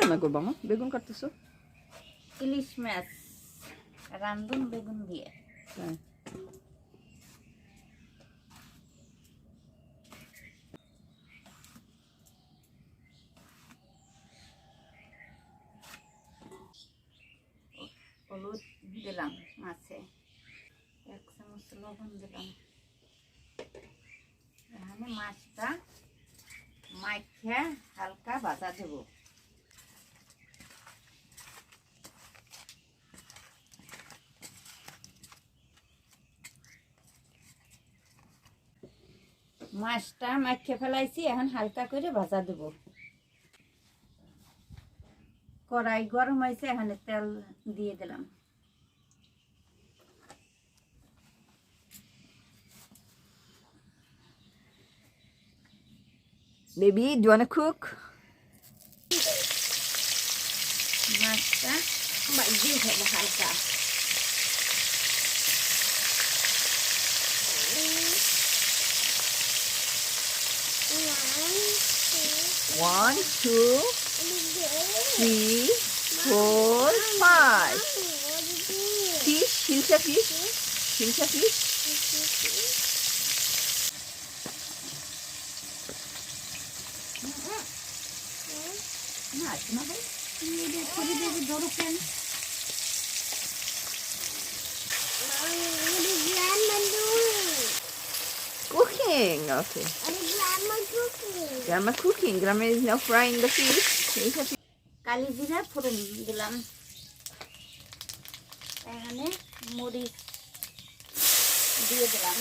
রান্না করবো মা? বেগুন কাটতেছো? ইলিশ মাছ রান্ধুন বেগুন দিয়ে। হ্যাঁ। হলুদ দিলাম মাছে, 1 চামচ লবণ দিলাম। এখানে মাছটা মাখিয়ে হালকা ভাজা দেব। মাছটা মাখিয়ে ফেলাইছি, এখন হালকা করে ভাজা দেব। কড়াই গরম হয়েছে, এখানে তেল দিয়ে দিলাম। Baby, do you wanna cook? মাছটা দিয়ে দেবো হালকা। One, two, three, four, five. Fish, hilsa fish, hilsa fish. না শোনা ভাই, তুমি এটা করে দেবে ধরো কেন? Cooking, okay. Grandma cooking. Grandma is now frying the fish. Hilsa fish. কালি জিরা ফোড়ন দিলাম। এখানে মরিচ দিয়ে দিলাম।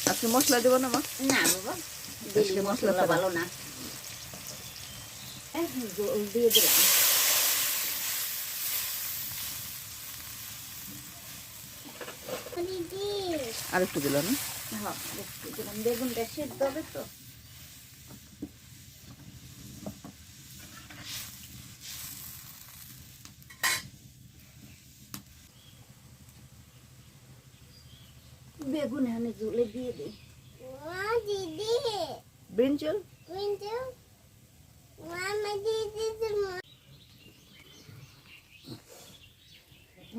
আজকে মশলা দেবো না মা? না বাবা, দিলে মশলা ভালো না। জল দিয়ে দিলাম। আর একটু দিল না? হ্যাঁ, একটু দিলাম। বেগুনটা সেদ্ধ হবে তো। বেগুন এখানে জলে দিয়ে দিই। ব্রিঞ্জল?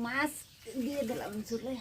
মাছ দিয়ে দিলাম জলে।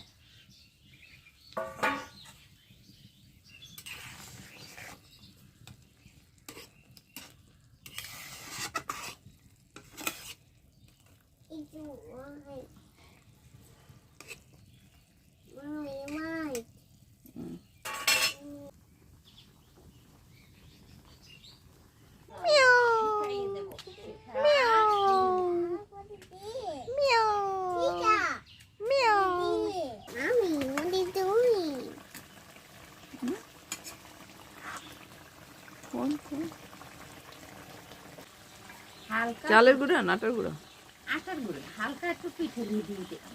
চালের গুঁড়া না আটার গুঁড়া? আটার গুঁড়ো হালকা একটু পিঠে দিয়ে দিলাম।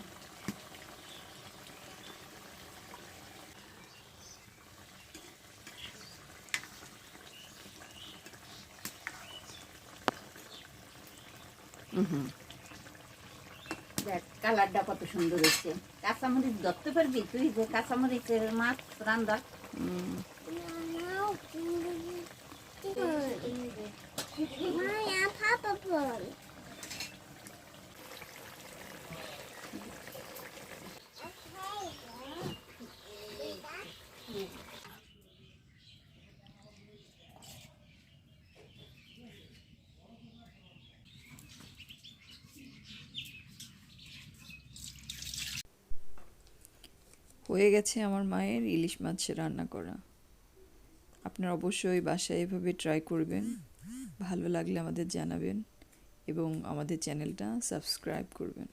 দেখ কালারটা কত সুন্দর হয়েছে। কাঁচামরিচ ধরতে পারবি তুই যে কাঁচামরিচের মাছ রান্না? হয়ে গেছে আমার মায়ের ইলিশ মাছ রান্না করা। আপনারা অবশ্যই বাসায় এভাবে ট্রাই করবেন। ভালো লাগলে আমাদের জানাবেন এবং আমাদের চ্যানেলটা সাবস্ক্রাইব করবেন।